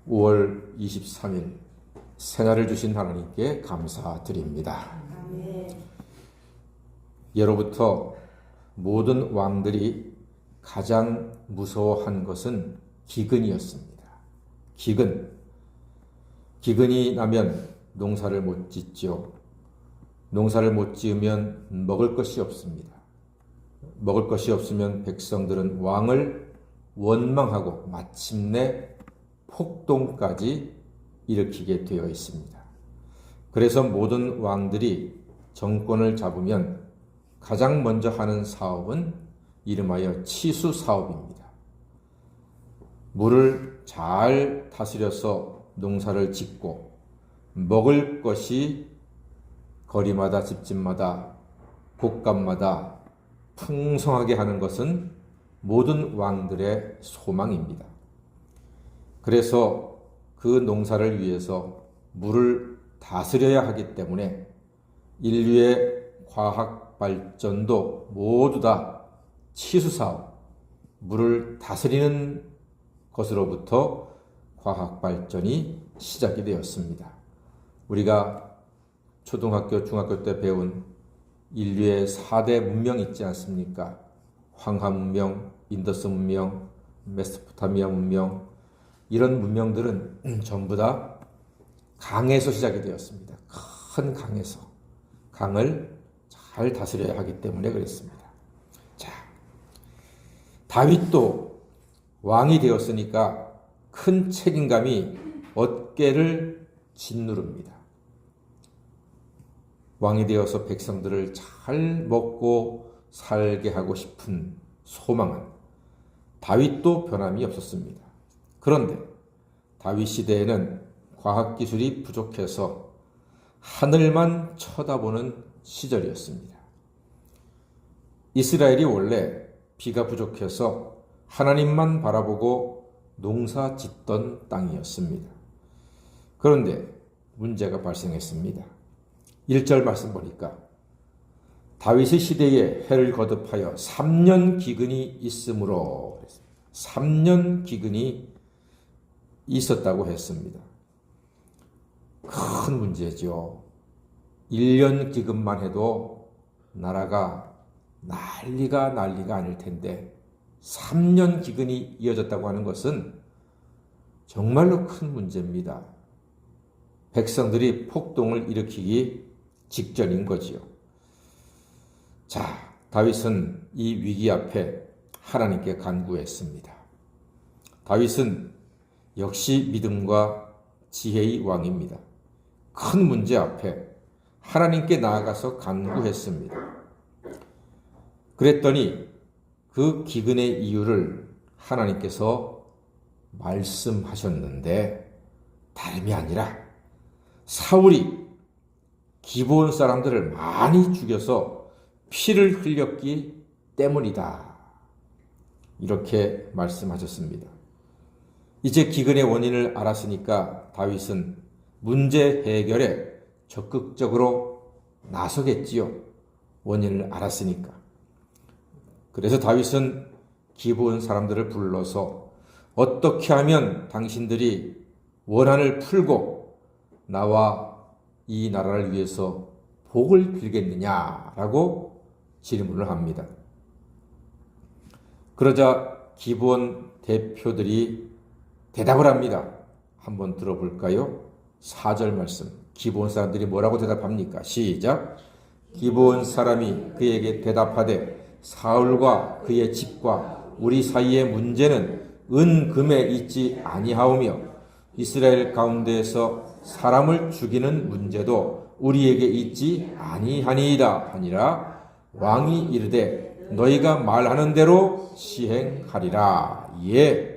5월 23일 새날을 주신 하나님께 감사드립니다. 예로부터 모든 왕들이 가장 무서워한 것은 기근이었습니다. 기근이 나면 농사를 못 짓죠. 농사를 못 지으면 먹을 것이 없습니다. 먹을 것이 없으면 백성들은 왕을 원망하고 마침내 폭동까지 일으키게 되어 있습니다. 그래서 모든 왕들이 정권을 잡으면 가장 먼저 하는 사업은 이름하여 치수 사업입니다. 물을 잘 다스려서 농사를 짓고 먹을 것이 거리마다 집집마다 곳간마다 풍성하게 하는 것은 모든 왕들의 소망입니다. 그래서 그 농사를 위해서 물을 다스려야 하기 때문에 인류의 과학 발전도 모두 다 치수사업, 물을 다스리는 것으로부터 과학 발전이 시작이 되었습니다. 우리가 초등학교, 중학교 때 배운 인류의 4대 문명 있지 않습니까? 황하 문명, 인더스 문명, 메소포타미아 문명, 이런 문명들은 전부 다 강에서 시작이 되었습니다. 큰 강에서. 강을 잘 다스려야 하기 때문에 그랬습니다. 자, 다윗도 왕이 되었으니까 큰 책임감이 어깨를 짓누릅니다. 왕이 되어서 백성들을 잘 먹고 살게 하고 싶은 소망은 다윗도 변함이 없었습니다. 그런데 다윗 시대에는 과학기술이 부족해서 하늘만 쳐다보는 시절이었습니다. 이스라엘이 원래 비가 부족해서 하나님만 바라보고 농사 짓던 땅이었습니다. 그런데 문제가 발생했습니다. 1절 말씀 보니까 다윗의 시대에 해를 거듭하여 3년 기근이 있으므로 3년 기근이 있었다고 했습니다. 큰 문제죠. 1년 기근만 해도 나라가 난리가 아닐 텐데 3년 기근이 이어졌다고 하는 것은 정말로 큰 문제입니다. 백성들이 폭동을 일으키기 직전인 거지요. 자, 다윗은 이 위기 앞에 하나님께 간구했습니다. 다윗은 역시 믿음과 지혜의 왕입니다. 큰 문제 앞에 하나님께 나아가서 간구했습니다. 그랬더니 그 기근의 이유를 하나님께서 말씀하셨는데 다름이 아니라 사울이 기브온 사람들을 많이 죽여서 피를 흘렸기 때문이다. 이렇게 말씀하셨습니다. 이제 기근의 원인을 알았으니까 다윗은 문제 해결에 적극적으로 나서겠지요. 원인을 알았으니까. 그래서 다윗은 기브온 사람들을 불러서 어떻게 하면 당신들이 원한을 풀고 나와 이 나라를 위해서 복을 빌겠느냐라고 질문을 합니다. 그러자 기브온 대표들이 대답을 합니다. 한번 들어볼까요? 4절 말씀. 기브온 사람들이 뭐라고 대답합니까? 시작. 기브온 사람이 그에게 대답하되 사울과 그의 집과 우리 사이의 문제는 은금에 있지 아니하오며 이스라엘 가운데에서 사람을 죽이는 문제도 우리에게 있지 아니하니이다 하니라. 왕이 이르되 너희가 말하는 대로 시행하리라. 예,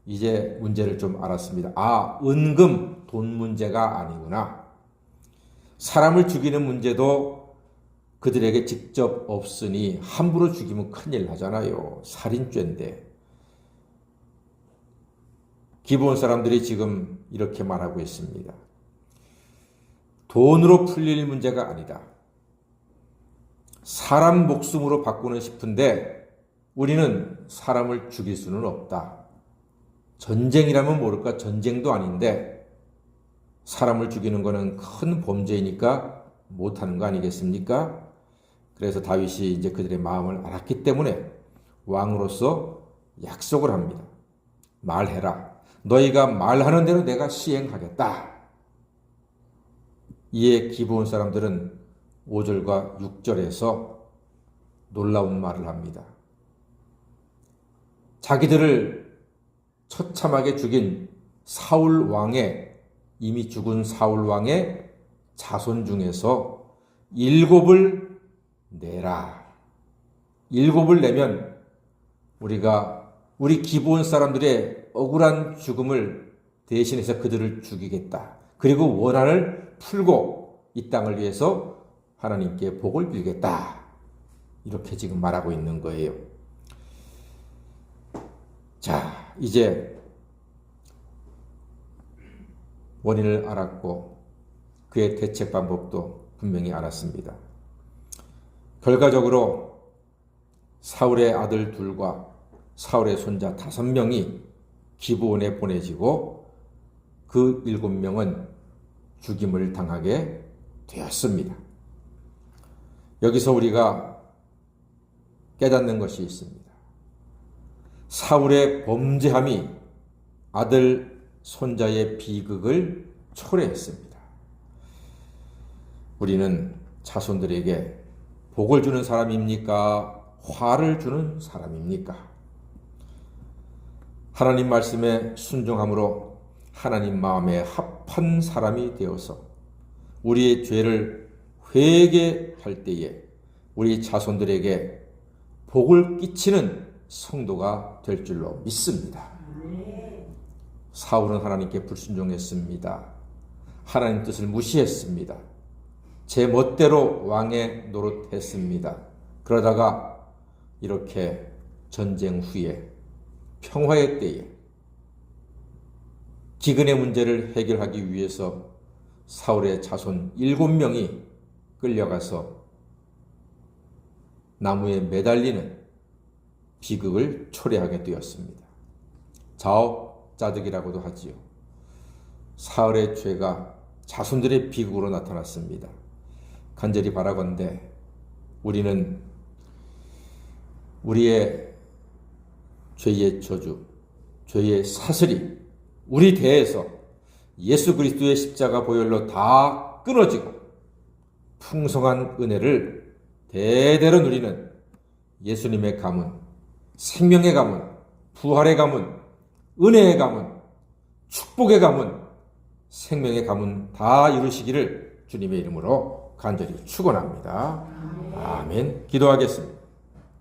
이제 문제를 좀 알았습니다. 아, 은금, 돈 문제가 아니구나. 사람을 죽이는 문제도 그들에게 직접 없으니 함부로 죽이면 큰일 나잖아요. 살인죄인데. 기브온 사람들이 지금 이렇게 말하고 있습니다. 돈으로 풀릴 문제가 아니다. 사람 목숨으로 바꾸는 싶은데 우리는 사람을 죽일 수는 없다. 전쟁이라면 모를까 전쟁도 아닌데 사람을 죽이는 것은 큰 범죄이니까 못하는 거 아니겠습니까? 그래서 다윗이 이제 그들의 마음을 알았기 때문에 왕으로서 약속을 합니다. 말해라. 너희가 말하는 대로 내가 시행하겠다. 이에 기브온 사람들은 5절과 6절에서 놀라운 말을 합니다. 자기들을 처참하게 죽인 사울 왕의, 이미 죽은 사울 왕의 자손 중에서 7을 내라. 7을 내면 우리 기브온 사람들의 억울한 죽음을 대신해서 그들을 죽이겠다. 그리고 원한을 풀고 이 땅을 위해서 하나님께 복을 빌겠다. 이렇게 지금 말하고 있는 거예요. 자, 이제 원인을 알았고 그의 대책 방법도 분명히 알았습니다. 결과적으로 사울의 아들 둘과 사울의 손자 5명이 기브온에 보내지고 그 7명은 죽임을 당하게 되었습니다. 여기서 우리가 깨닫는 것이 있습니다. 사울의 범죄함이 아들 손자의 비극을 초래했습니다. 우리는 자손들에게 복을 주는 사람입니까? 화를 주는 사람입니까? 하나님 말씀에 순종함으로 하나님 마음에 합한 사람이 되어서 우리의 죄를 회개할 때에 우리 자손들에게 복을 끼치는 성도가 될 줄로 믿습니다. 사울은 하나님께 불순종했습니다. 하나님 뜻을 무시했습니다. 제 멋대로 왕의 노릇했습니다. 그러다가 이렇게 전쟁 후에 평화의 때에 기근의 문제를 해결하기 위해서 사울의 자손 7명이 끌려가서 나무에 매달리는 비극을 초래하게 되었습니다. 자업자득이라고도 하지요. 사울의 죄가 자손들의 비극으로 나타났습니다. 간절히 바라건대 우리는 우리의 죄의 저주, 죄의 사슬이 우리 대에서 예수 그리스도의 십자가 보혈로 다 끊어지고 풍성한 은혜를 대대로 누리는 예수님의 가문, 생명의 가문, 부활의 가문, 은혜의 가문, 축복의 가문, 생명의 가문 다 이루시기를 주님의 이름으로 간절히 축원합니다. 아멘. 기도하겠습니다.